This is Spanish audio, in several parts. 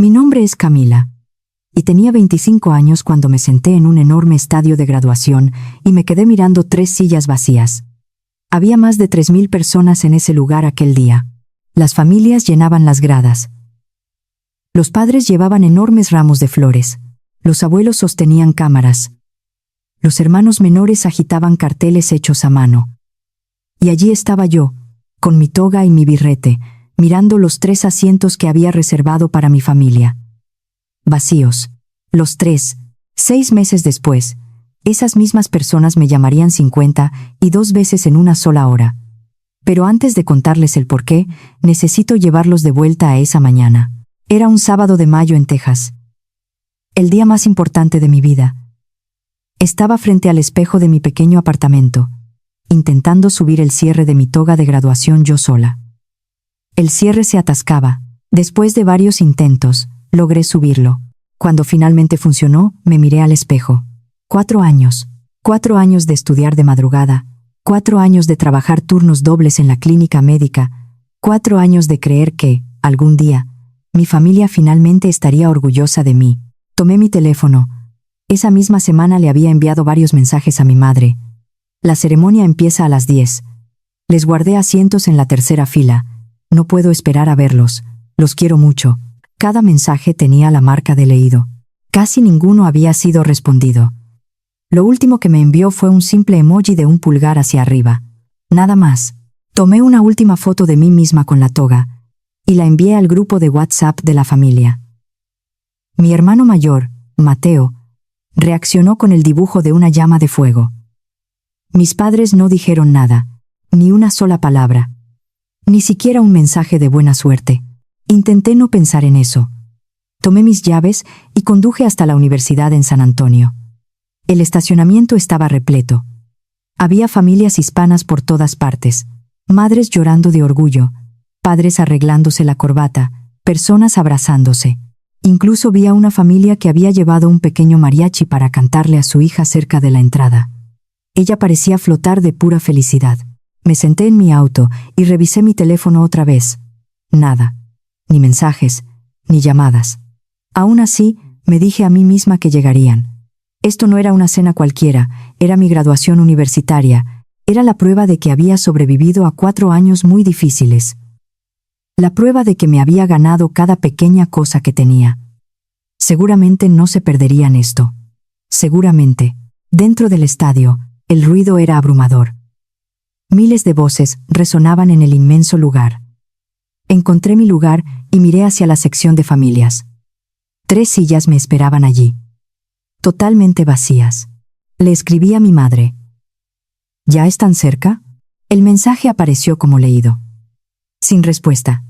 Mi nombre es Camila, y tenía 25 años cuando me senté en un enorme estadio de graduación y me quedé mirando 3 sillas vacías. Había más de 3000 personas en ese lugar aquel día. Las familias llenaban las gradas. Los padres llevaban enormes ramos de flores. Los abuelos sostenían cámaras. Los hermanos menores agitaban carteles hechos a mano. Y allí estaba yo, con mi toga y mi birrete, mirando los 3 asientos que había reservado para mi familia. Vacíos. Los 3. 6 meses después, esas mismas personas me llamarían 52 veces en una sola hora. Pero antes de contarles el porqué, necesito llevarlos de vuelta a esa mañana. Era un sábado de mayo en Texas. El día más importante de mi vida. Estaba frente al espejo de mi pequeño apartamento, intentando subir el cierre de mi toga de graduación yo sola. El cierre se atascaba. Después de varios intentos, logré subirlo. Cuando finalmente funcionó, me miré al espejo. 4 años. 4 años de estudiar de madrugada. 4 años de trabajar turnos dobles en la clínica médica. 4 años de creer que, algún día, mi familia finalmente estaría orgullosa de mí. Tomé mi teléfono. Esa misma semana le había enviado varios mensajes a mi madre. La ceremonia empieza a las 10. Les guardé asientos en la tercera fila. No puedo esperar a verlos. Los quiero mucho. Cada mensaje tenía la marca de leído. Casi ninguno había sido respondido. Lo último que me envió fue un simple emoji de un pulgar hacia arriba. Nada más. Tomé una última foto de mí misma con la toga y la envié al grupo de WhatsApp de la familia. Mi hermano mayor, Mateo, reaccionó con el dibujo de una llama de fuego. Mis padres no dijeron nada, ni una sola palabra, ni siquiera un mensaje de buena suerte. Intenté no pensar en eso. Tomé mis llaves y conduje hasta la universidad en San Antonio. El estacionamiento estaba repleto. Había familias hispanas por todas partes, madres llorando de orgullo, padres arreglándose la corbata, personas abrazándose. Incluso vi a una familia que había llevado un pequeño mariachi para cantarle a su hija cerca de la entrada. Ella parecía flotar de pura felicidad. Me senté en mi auto y revisé mi teléfono otra vez. Nada. Ni mensajes, ni llamadas. Aún así, me dije a mí misma que llegarían. Esto no era una cena cualquiera, era mi graduación universitaria, era la prueba de que había sobrevivido a 4 años muy difíciles. La prueba de que me había ganado cada pequeña cosa que tenía. Seguramente no se perderían esto. Seguramente. Dentro del estadio, el ruido era abrumador. Miles de voces resonaban en el inmenso lugar. Encontré mi lugar y miré hacia la sección de familias. 3 sillas me esperaban allí. Totalmente vacías. Le escribí a mi madre. ¿Ya están cerca? El mensaje apareció como leído. Sin respuesta.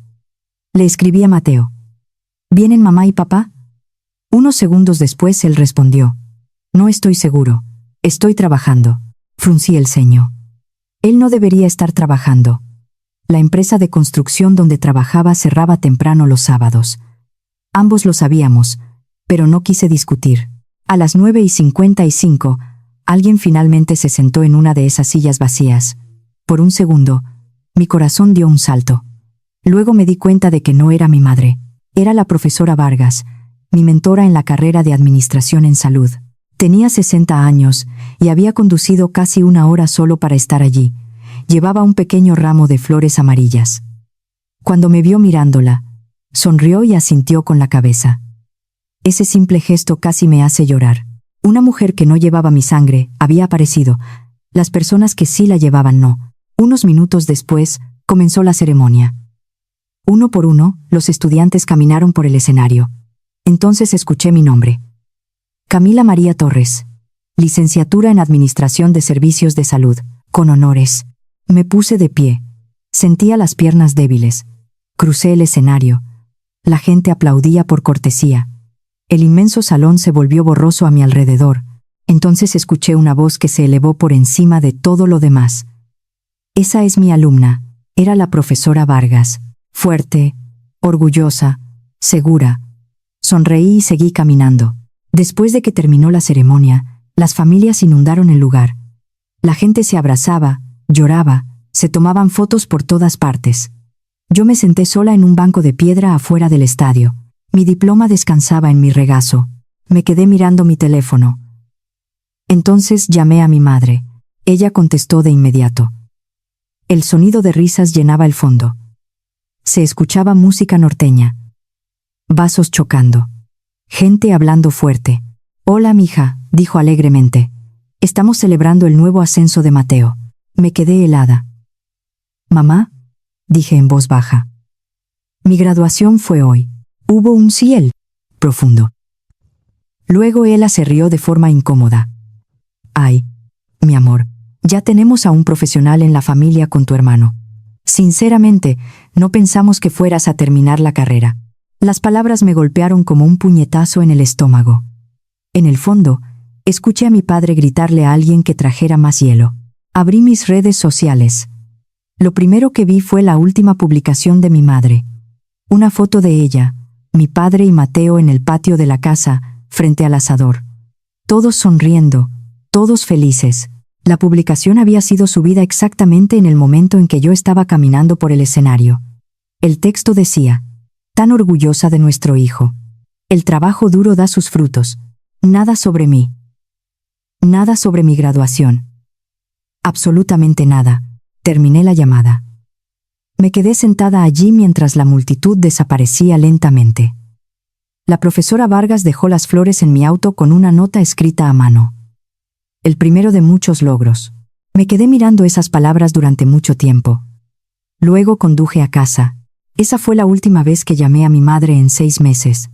Le escribí a Mateo. ¿Vienen mamá y papá? Unos segundos después él respondió. No estoy seguro. Estoy trabajando. Fruncí el ceño. Él no debería estar trabajando. La empresa de construcción donde trabajaba cerraba temprano los sábados. Ambos lo sabíamos, pero no quise discutir. A las 9:55, alguien finalmente se sentó en una de esas sillas vacías. Por un segundo, mi corazón dio un salto. Luego me di cuenta de que no era mi madre. Era la profesora Vargas, mi mentora en la carrera de Administración en Salud. Tenía 60 años y había conducido casi 1 hora solo para estar allí. Llevaba un pequeño ramo de flores amarillas. Cuando me vio mirándola, sonrió y asintió con la cabeza. Ese simple gesto casi me hace llorar. Una mujer que no llevaba mi sangre había aparecido. Las personas que sí la llevaban no. Unos minutos después, comenzó la ceremonia. Uno por uno, los estudiantes caminaron por el escenario. Entonces escuché mi nombre. Camila María Torres. Licenciatura en Administración de Servicios de Salud. Con honores. Me puse de pie. Sentía las piernas débiles. Crucé el escenario. La gente aplaudía por cortesía. El inmenso salón se volvió borroso a mi alrededor. Entonces escuché una voz que se elevó por encima de todo lo demás. Esa es mi alumna. Era la profesora Vargas. Fuerte, orgullosa, segura. Sonreí y seguí caminando. Después de que terminó la ceremonia, las familias inundaron el lugar. La gente se abrazaba, lloraba, se tomaban fotos por todas partes. Yo me senté sola en un banco de piedra afuera del estadio. Mi diploma descansaba en mi regazo. Me quedé mirando mi teléfono. Entonces llamé a mi madre. Ella contestó de inmediato. El sonido de risas llenaba el fondo. Se escuchaba música norteña. Vasos chocando. Gente hablando fuerte. «Hola, mija», dijo alegremente. «Estamos celebrando el nuevo ascenso de Mateo». Me quedé helada. «Mamá», dije en voz baja. «Mi graduación fue hoy». Hubo un cielo profundo. Luego ella se rió de forma incómoda. «Ay, mi amor, ya tenemos a un profesional en la familia con tu hermano. Sinceramente, no pensamos que fueras a terminar la carrera». Las palabras me golpearon como un puñetazo en el estómago. En el fondo, escuché a mi padre gritarle a alguien que trajera más hielo. Abrí mis redes sociales. Lo primero que vi fue la última publicación de mi madre. Una foto de ella, mi padre y Mateo en el patio de la casa, frente al asador. Todos sonriendo, todos felices. La publicación había sido subida exactamente en el momento en que yo estaba caminando por el escenario. El texto decía: «Tan orgullosa de nuestro hijo. El trabajo duro da sus frutos. Nada sobre mí. Nada sobre mi graduación. Absolutamente nada». Terminé la llamada. Me quedé sentada allí mientras la multitud desaparecía lentamente. La profesora Vargas dejó las flores en mi auto con una nota escrita a mano. El primero de muchos logros. Me quedé mirando esas palabras durante mucho tiempo. Luego conduje a casa. Esa fue la última vez que llamé a mi madre en 6 meses.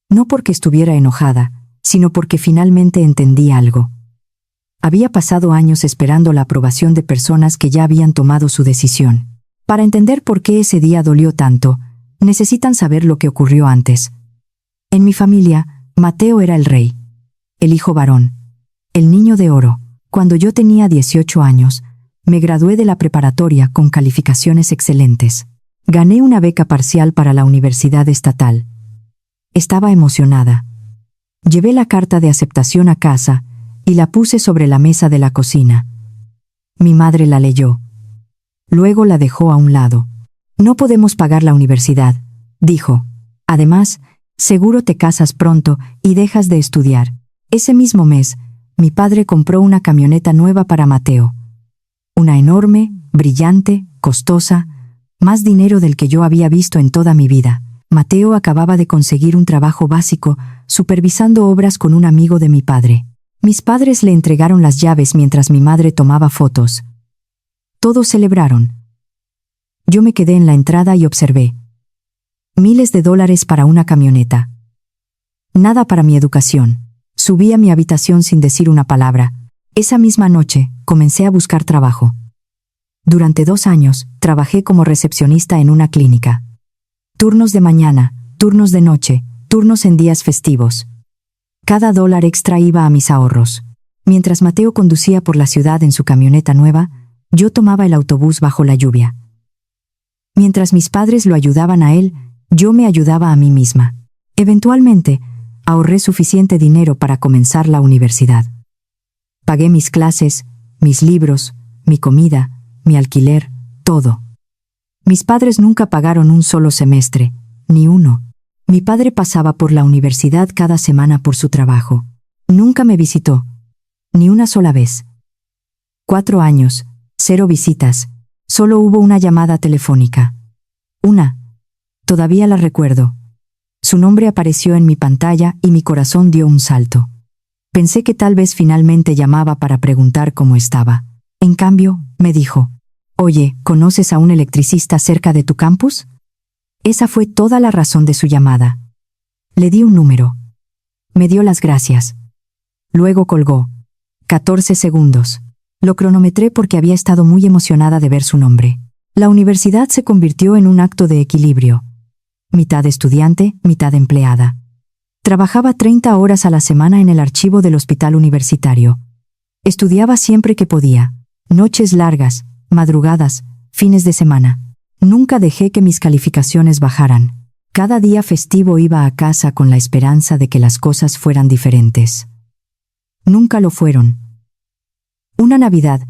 No porque estuviera enojada, sino porque finalmente entendí algo. Había pasado años esperando la aprobación de personas que ya habían tomado su decisión. Para entender por qué ese día dolió tanto, necesitan saber lo que ocurrió antes. En mi familia, Mateo era el rey, el hijo varón, el niño de oro. Cuando yo tenía 18 años, me gradué de la preparatoria con calificaciones excelentes. Gané una beca parcial para la universidad estatal. Estaba emocionada. Llevé la carta de aceptación a casa y la puse sobre la mesa de la cocina. Mi madre la leyó. Luego la dejó a un lado. «No podemos pagar la universidad», dijo. «Además, seguro te casas pronto y dejas de estudiar». Ese mismo mes, mi padre compró una camioneta nueva para Mateo. Una enorme, brillante, costosa, más dinero del que yo había visto en toda mi vida. Mateo acababa de conseguir un trabajo básico, supervisando obras con un amigo de mi padre. Mis padres le entregaron las llaves mientras mi madre tomaba fotos. Todos celebraron. Yo me quedé en la entrada y observé. Miles de dólares para una camioneta. Nada para mi educación. Subí a mi habitación sin decir una palabra. Esa misma noche, comencé a buscar trabajo. Durante 2 años, trabajé como recepcionista en una clínica. Turnos de mañana, turnos de noche, turnos en días festivos. Cada dólar extra iba a mis ahorros. Mientras Mateo conducía por la ciudad en su camioneta nueva, yo tomaba el autobús bajo la lluvia. Mientras mis padres lo ayudaban a él, yo me ayudaba a mí misma. Eventualmente, ahorré suficiente dinero para comenzar la universidad. Pagué mis clases, mis libros, mi comida, mi alquiler, todo. Mis padres nunca pagaron un solo semestre, ni uno. Mi padre pasaba por la universidad cada semana por su trabajo. Nunca me visitó, ni una sola vez. 4 años, 0 visitas, solo hubo una llamada telefónica. Una. Todavía la recuerdo. Su nombre apareció en mi pantalla y mi corazón dio un salto. Pensé que tal vez finalmente llamaba para preguntar cómo estaba. En cambio, me dijo: «Oye, ¿conoces a un electricista cerca de tu campus?». Esa fue toda la razón de su llamada. Le di un número. Me dio las gracias. Luego colgó. 14 segundos. Lo cronometré porque había estado muy emocionada de ver su nombre. La universidad se convirtió en un acto de equilibrio. Mitad estudiante, mitad empleada. Trabajaba 30 horas a la semana en el archivo del hospital universitario. Estudiaba siempre que podía. Noches largas, madrugadas, fines de semana. Nunca dejé que mis calificaciones bajaran. Cada día festivo iba a casa con la esperanza de que las cosas fueran diferentes. Nunca lo fueron. Una Navidad,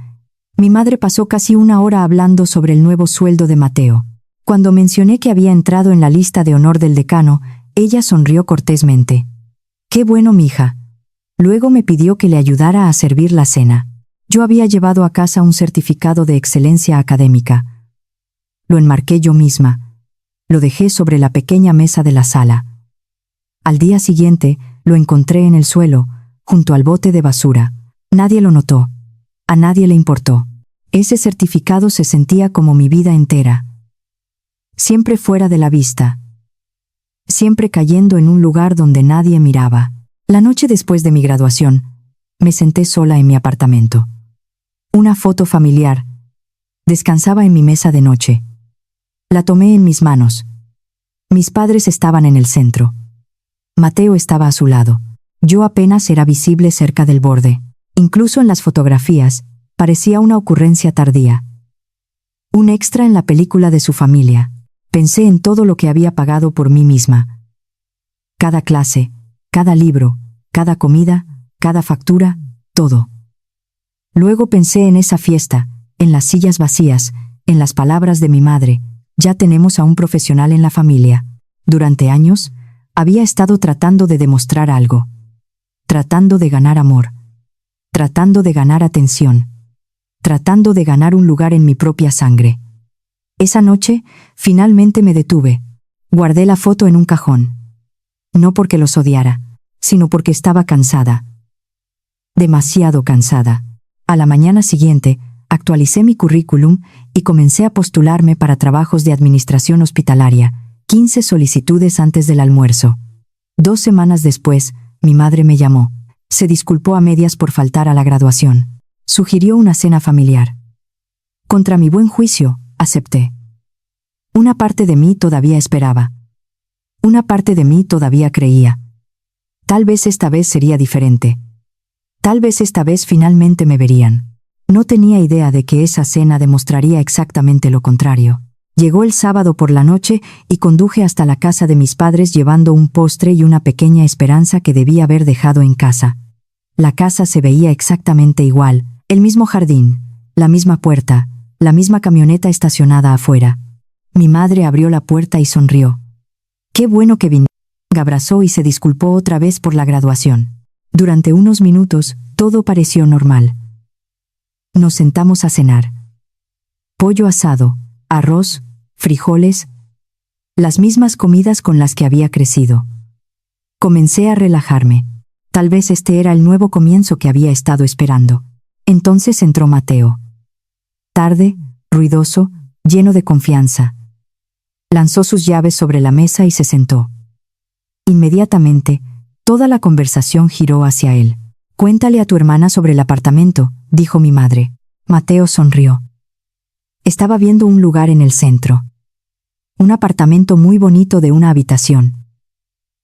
mi madre pasó casi 1 hora hablando sobre el nuevo sueldo de Mateo. Cuando mencioné que había entrado en la lista de honor del decano, Ella sonrió cortésmente. «Qué bueno, mija». Luego me pidió que le ayudara a servir la cena. Yo había llevado a casa un certificado de excelencia académica. Lo enmarqué yo misma. Lo dejé sobre la pequeña mesa de la sala. Al día siguiente, lo encontré en el suelo, junto al bote de basura. Nadie lo notó. A nadie le importó. Ese certificado se sentía como mi vida entera. Siempre fuera de la vista. Siempre cayendo en un lugar donde nadie miraba. La noche después de mi graduación, me senté sola en mi apartamento. Una foto familiar. Descansaba en mi mesa de noche. La tomé en mis manos. Mis padres estaban en el centro. Mateo estaba a su lado. Yo apenas era visible cerca del borde. Incluso en las fotografías, parecía una ocurrencia tardía. Un extra en la película de su familia. Pensé en todo lo que había pagado por mí misma. Cada clase, cada libro, cada comida, cada factura, todo. Luego pensé en esa fiesta, en las sillas vacías, en las palabras de mi madre: «Ya tenemos a un profesional en la familia». Durante años, había estado tratando de demostrar algo. Tratando de ganar amor. Tratando de ganar atención. Tratando de ganar un lugar en mi propia sangre. Esa noche, finalmente me detuve. Guardé la foto en un cajón. No porque los odiara, sino porque estaba cansada. Demasiado cansada. A la mañana siguiente, actualicé mi currículum y comencé a postularme para trabajos de administración hospitalaria. 15 solicitudes antes del almuerzo. 2 semanas después, mi madre me llamó. Se disculpó a medias por faltar a la graduación. Sugirió una cena familiar. Contra mi buen juicio, acepté. Una parte de mí todavía esperaba. Una parte de mí todavía creía. Tal vez esta vez sería diferente. Tal vez esta vez finalmente me verían. No tenía idea de que esa cena demostraría exactamente lo contrario. Llegó el sábado por la noche y conduje hasta la casa de mis padres llevando un postre y una pequeña esperanza que debía haber dejado en casa. La casa se veía exactamente igual, el mismo jardín, la misma puerta, la misma camioneta estacionada afuera. Mi madre abrió la puerta y sonrió. «Qué bueno que vine». Me abrazó y se disculpó otra vez por la graduación. Durante unos minutos, todo pareció normal. Nos sentamos a cenar. Pollo asado, arroz, frijoles, las mismas comidas con las que había crecido. Comencé a relajarme. Tal vez este era el nuevo comienzo que había estado esperando. Entonces entró Mateo. Tarde, ruidoso, lleno de confianza. Lanzó sus llaves sobre la mesa y se sentó. Inmediatamente, toda la conversación giró hacia él. «Cuéntale a tu hermana sobre el apartamento», dijo mi madre. Mateo sonrió. Estaba viendo un lugar en el centro. Un apartamento muy bonito de una habitación.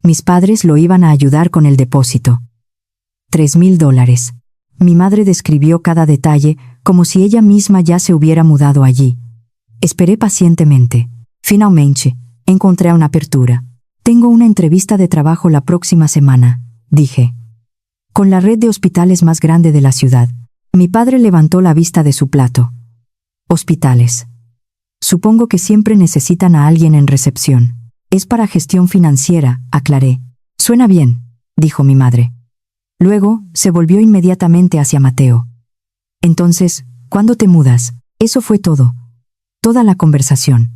Mis padres lo iban a ayudar con el depósito. $3,000. Mi madre describió cada detalle como si ella misma ya se hubiera mudado allí. Esperé pacientemente. Finalmente, encontré una apertura. «Tengo una entrevista de trabajo la próxima semana», dije. «Con la red de hospitales más grande de la ciudad». Mi padre levantó la vista de su plato. «Hospitales. Supongo que siempre necesitan a alguien en recepción». «Es para gestión financiera», aclaré. «Suena bien», dijo mi madre. Luego, se volvió inmediatamente hacia Mateo. «Entonces, ¿cuándo te mudas?» Eso fue todo. Toda la conversación.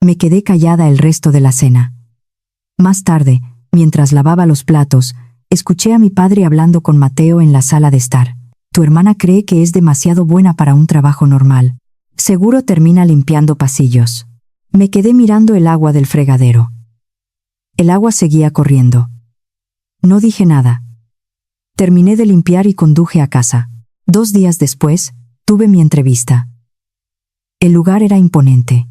Me quedé callada el resto de la cena. Más tarde, mientras lavaba los platos, escuché a mi padre hablando con Mateo en la sala de estar. «Tu hermana cree que es demasiado buena para un trabajo normal. Seguro termina limpiando pasillos». Me quedé mirando el agua del fregadero. El agua seguía corriendo. No dije nada. Terminé de limpiar y conduje a casa. 2 días después, tuve mi entrevista. El lugar era imponente.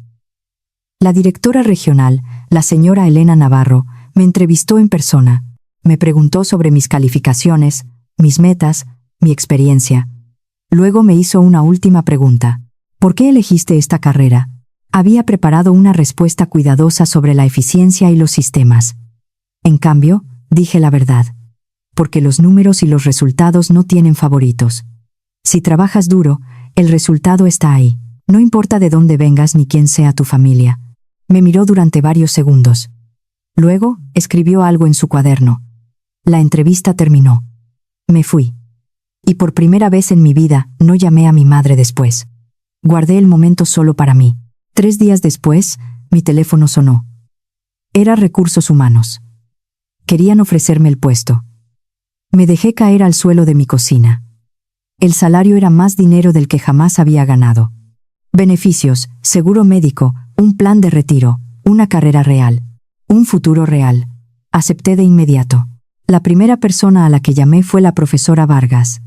La directora regional, la señora Elena Navarro, me entrevistó en persona. Me preguntó sobre mis calificaciones, mis metas, mi experiencia. Luego me hizo una última pregunta. ¿Por qué elegiste esta carrera? Había preparado una respuesta cuidadosa sobre la eficiencia y los sistemas. En cambio, dije la verdad. Porque los números y los resultados no tienen favoritos. Si trabajas duro, el resultado está ahí. No importa de dónde vengas ni quién sea tu familia. Me miró durante varios segundos. Luego, escribió algo en su cuaderno. La entrevista terminó. Me fui. Y por primera vez en mi vida, no llamé a mi madre después. Guardé el momento solo para mí. 3 días después, mi teléfono sonó. Era Recursos Humanos. Querían ofrecerme el puesto. Me dejé caer al suelo de mi cocina. El salario era más dinero del que jamás había ganado. Beneficios, seguro médico, un plan de retiro, una carrera real, un futuro real. Acepté de inmediato. La primera persona a la que llamé fue la profesora Vargas.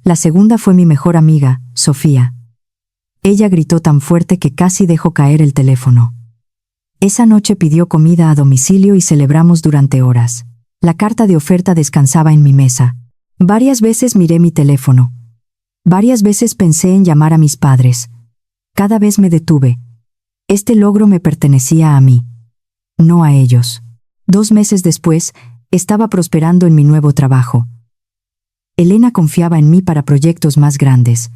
La segunda fue mi mejor amiga, Sofía. Ella gritó tan fuerte que casi dejó caer el teléfono. Esa noche pidió comida a domicilio y celebramos durante horas. La carta de oferta descansaba en mi mesa. Varias veces miré mi teléfono. Varias veces pensé en llamar a mis padres. Cada vez me detuve. Este logro me pertenecía a mí, no a ellos. 2 meses después, estaba prosperando en mi nuevo trabajo. Elena confiaba en mí para proyectos más grandes.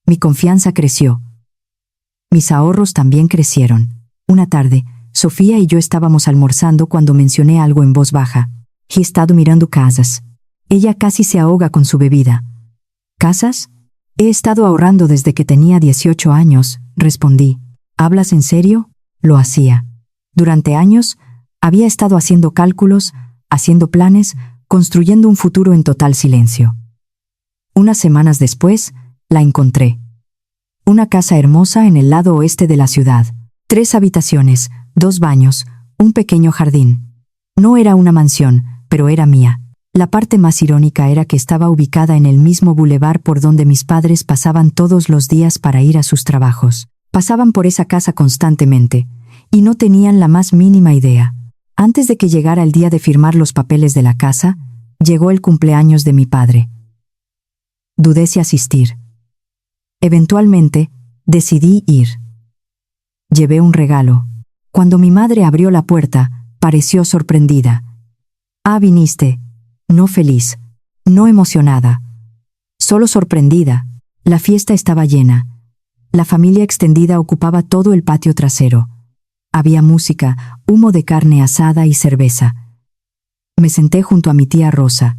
Mi confianza creció. Mis ahorros también crecieron. Una tarde, Sofía y yo estábamos almorzando cuando mencioné algo en voz baja. He estado mirando casas. Ella casi se ahoga con su bebida. ¿Casas? He estado ahorrando desde que tenía 18 años, respondí. ¿Hablas en serio? Lo hacía. Durante años, había estado haciendo cálculos, haciendo planes, construyendo un futuro en total silencio. Unas semanas después, la encontré. Una casa hermosa en el lado oeste de la ciudad. 3 habitaciones, 2 baños, un pequeño jardín. No era una mansión, pero era mía. La parte más irónica era que estaba ubicada en el mismo bulevar por donde mis padres pasaban todos los días para ir a sus trabajos. Pasaban por esa casa constantemente, y no tenían la más mínima idea. Antes de que llegara el día de firmar los papeles de la casa, llegó el cumpleaños de mi padre. Dudé si asistir. Eventualmente, decidí ir. Llevé un regalo. Cuando mi madre abrió la puerta, pareció sorprendida. Ah, viniste. No feliz, no emocionada. Solo sorprendida. La fiesta estaba llena. La familia extendida ocupaba todo el patio trasero. Había música, humo de carne asada y cerveza. Me senté junto a mi tía Rosa.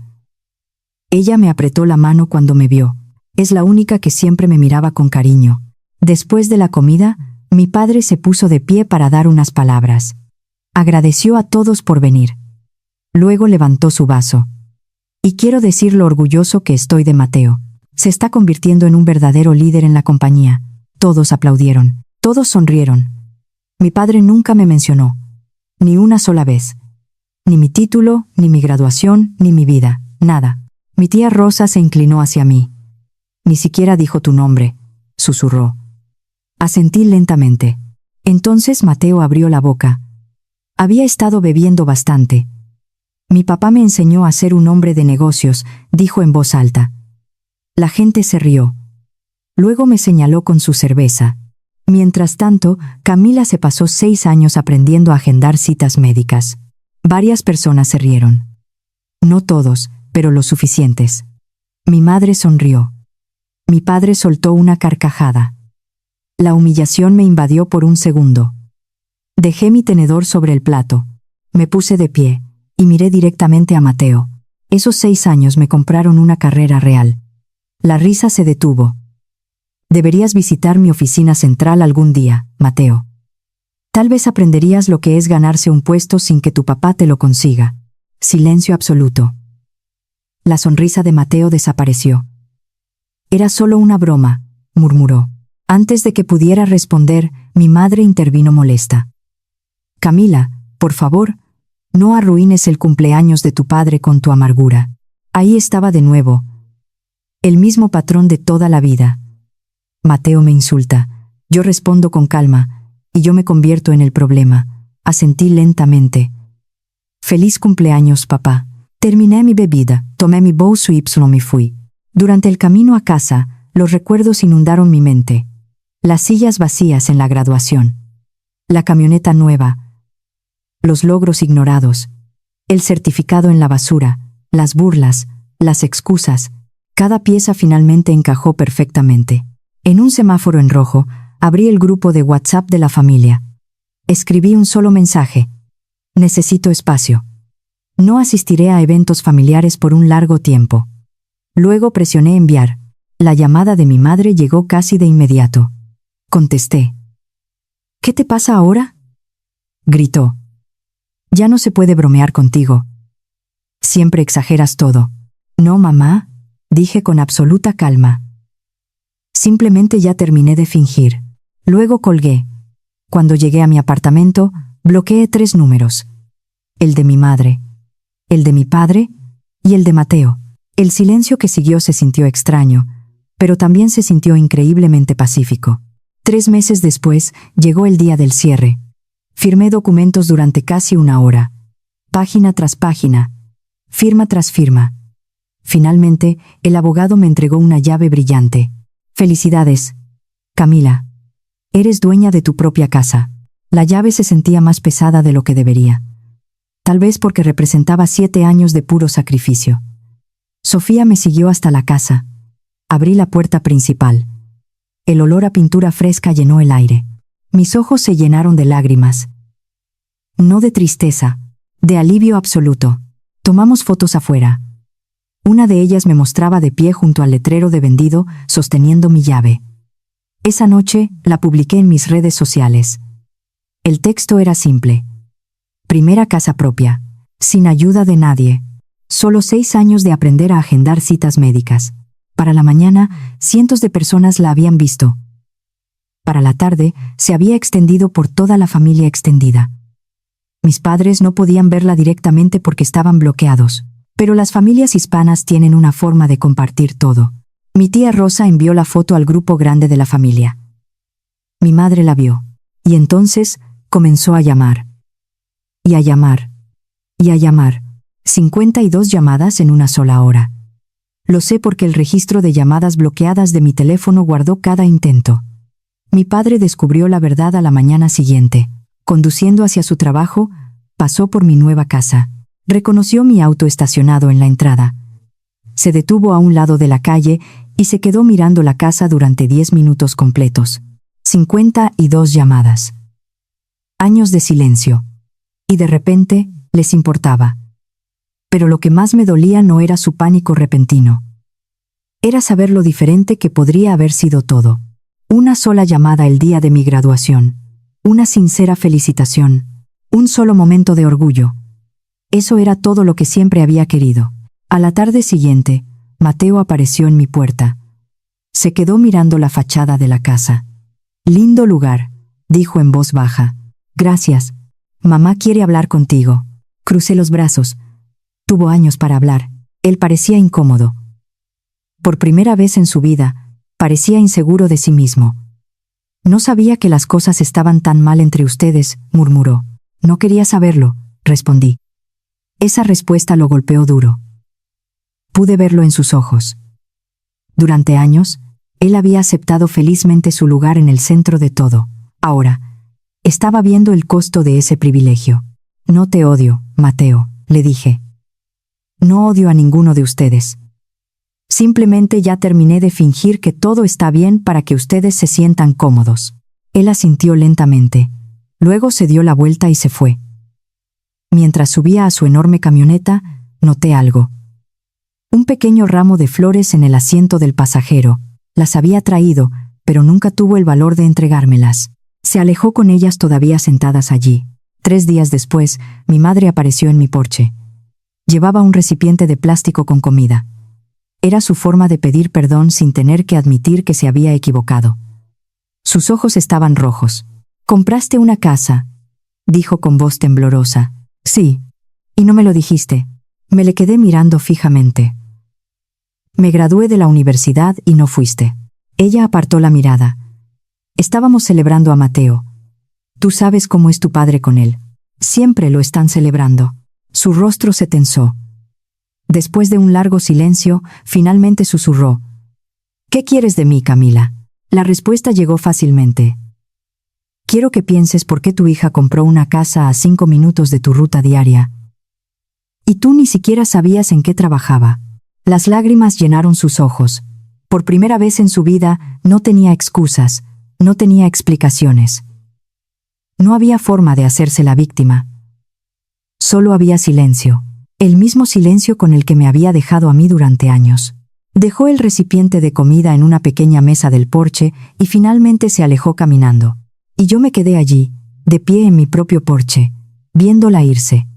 Ella me apretó la mano cuando me vio. Es la única que siempre me miraba con cariño. Después de la comida, mi padre se puso de pie para dar unas palabras. Agradeció a todos por venir. Luego levantó su vaso. Y quiero decir lo orgulloso que estoy de Mateo. Se está convirtiendo en un verdadero líder en la compañía. Todos aplaudieron. Todos sonrieron. Mi padre nunca me mencionó. Ni una sola vez. Ni mi título, ni mi graduación, ni mi vida. Nada. Mi tía Rosa se inclinó hacia mí. Ni siquiera dijo tu nombre, susurró. Asentí lentamente. Entonces Mateo abrió la boca. Había estado bebiendo bastante. Mi papá me enseñó a ser un hombre de negocios, dijo en voz alta. La gente se rió. Luego me señaló con su cerveza. Mientras tanto, Camila se pasó 6 años aprendiendo a agendar citas médicas. Varias personas se rieron. No todos, pero lo suficientes. Mi madre sonrió. Mi padre soltó una carcajada. La humillación me invadió por un segundo. Dejé mi tenedor sobre el plato. Me puse de pie y miré directamente a Mateo. Esos 6 años me compraron una carrera real. La risa se detuvo. Deberías visitar mi oficina central algún día, Mateo. Tal vez aprenderías lo que es ganarse un puesto sin que tu papá te lo consiga. Silencio absoluto. La sonrisa de Mateo desapareció. Era solo una broma, murmuró. Antes de que pudiera responder, mi madre intervino molesta. Camila, por favor, no arruines el cumpleaños de tu padre con tu amargura. Ahí estaba de nuevo. El mismo patrón de toda la vida. Mateo me insulta. Yo respondo con calma, y yo me convierto en el problema. Asentí lentamente. Feliz cumpleaños, papá. Terminé mi bebida, tomé mi bolso y me fui. Durante el camino a casa, los recuerdos inundaron mi mente. Las sillas vacías en la graduación. La camioneta nueva. Los logros ignorados. El certificado en la basura. Las burlas. Las excusas. Cada pieza finalmente encajó perfectamente. En un semáforo en rojo, abrí el grupo de WhatsApp de la familia. Escribí un solo mensaje. Necesito espacio. No asistiré a eventos familiares por un largo tiempo. Luego presioné enviar. La llamada de mi madre llegó casi de inmediato. Contesté. ¿Qué te pasa ahora?, gritó. Ya no se puede bromear contigo. Siempre exageras todo. No, mamá, dije con absoluta calma. Simplemente ya terminé de fingir. Luego colgué. Cuando llegué a mi apartamento, bloqueé 3 números. El de mi madre, el de mi padre y el de Mateo. El silencio que siguió se sintió extraño, pero también se sintió increíblemente pacífico. 3 meses después, llegó el día del cierre. Firmé documentos durante casi 1 hora. Página tras página. Firma tras firma. Finalmente, el abogado me entregó una llave brillante. Felicidades, Camila. Eres dueña de tu propia casa. La llave se sentía más pesada de lo que debería. Tal vez porque representaba 7 años de puro sacrificio. Sofía me siguió hasta la casa. Abrí la puerta principal. El olor a pintura fresca llenó el aire. Mis ojos se llenaron de lágrimas. No de tristeza, de alivio absoluto. Tomamos fotos afuera. Una de ellas me mostraba de pie junto al letrero de vendido, sosteniendo mi llave. Esa noche la publiqué en mis redes sociales. El texto era simple. Primera casa propia, sin ayuda de nadie. Solo 6 años de aprender a agendar citas médicas. Para la mañana, cientos de personas la habían visto. Para la tarde, se había extendido por toda la familia extendida. Mis padres no podían verla directamente porque estaban bloqueados, pero las familias hispanas tienen una forma de compartir todo. Mi tía Rosa envió la foto al grupo grande de la familia. Mi madre la vio, y entonces comenzó a llamar. Y a llamar. Y a llamar. 52 llamadas en una sola hora. Lo sé porque el registro de llamadas bloqueadas de mi teléfono guardó cada intento. Mi padre descubrió la verdad a la mañana siguiente. Conduciendo hacia su trabajo, pasó por mi nueva casa. Reconoció mi auto estacionado en la entrada. Se detuvo a un lado de la calle y se quedó mirando la casa durante 10 minutos completos. 52 llamadas. Años de silencio. Y de repente, les importaba. Pero lo que más me dolía no era su pánico repentino. Era saber lo diferente que podría haber sido todo. Una sola llamada el día de mi graduación. Una sincera felicitación. Un solo momento de orgullo. Eso era todo lo que siempre había querido. A la tarde siguiente, Mateo apareció en mi puerta. Se quedó mirando la fachada de la casa. «Lindo lugar», dijo en voz baja. «Gracias. Mamá quiere hablar contigo». Crucé los brazos. Tuvo años para hablar. Él parecía incómodo. Por primera vez en su vida, parecía inseguro de sí mismo. «No sabía que las cosas estaban tan mal entre ustedes», murmuró. «No quería saberlo», respondí. Esa respuesta lo golpeó duro. Pude verlo en sus ojos. Durante años, él había aceptado felizmente su lugar en el centro de todo. Ahora, estaba viendo el costo de ese privilegio. «No te odio, Mateo», le dije. «No odio a ninguno de ustedes. Simplemente ya terminé de fingir que todo está bien para que ustedes se sientan cómodos». Él asintió lentamente. Luego se dio la vuelta y se fue. Mientras subía a su enorme camioneta, noté algo. Un pequeño ramo de flores en el asiento del pasajero. Las había traído, pero nunca tuvo el valor de entregármelas. Se alejó con ellas todavía sentadas allí. 3 días después, mi madre apareció en mi porche. Llevaba un recipiente de plástico con comida. Era su forma de pedir perdón sin tener que admitir que se había equivocado. Sus ojos estaban rojos. «¿Compraste una casa?», dijo con voz temblorosa. «Sí. Y no me lo dijiste». Me le quedé mirando fijamente. «Me gradué de la universidad y no fuiste». Ella apartó la mirada. «Estábamos celebrando a Mateo. Tú sabes cómo es tu padre con él. Siempre lo están celebrando». Su rostro se tensó. Después de un largo silencio, finalmente susurró. «¿Qué quieres de mí, Camila?». La respuesta llegó fácilmente. «Quiero que pienses por qué tu hija compró una casa a 5 minutos de tu ruta diaria. Y tú ni siquiera sabías en qué trabajaba». Las lágrimas llenaron sus ojos. Por primera vez en su vida, no tenía excusas, no tenía explicaciones. No había forma de hacerse la víctima. Solo había silencio, el mismo silencio con el que me había dejado a mí durante años. Dejó el recipiente de comida en una pequeña mesa del porche y finalmente se alejó caminando. Y yo me quedé allí, de pie en mi propio porche, viéndola irse.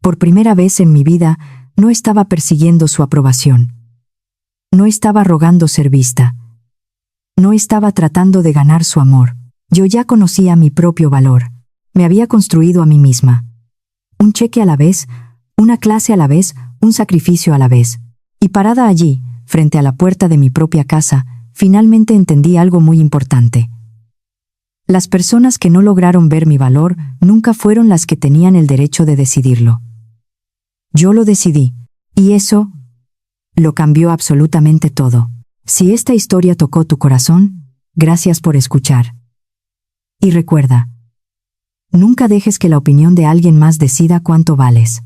Por primera vez en mi vida, no estaba persiguiendo su aprobación. No estaba rogando ser vista. No estaba tratando de ganar su amor. Yo ya conocía mi propio valor. Me había construido a mí misma. Un cheque a la vez, una clase a la vez, un sacrificio a la vez. Y parada allí, frente a la puerta de mi propia casa, finalmente entendí algo muy importante. Las personas que no lograron ver mi valor nunca fueron las que tenían el derecho de decidirlo. Yo lo decidí, y eso lo cambió absolutamente todo. Si esta historia tocó tu corazón, gracias por escuchar. Y recuerda, nunca dejes que la opinión de alguien más decida cuánto vales.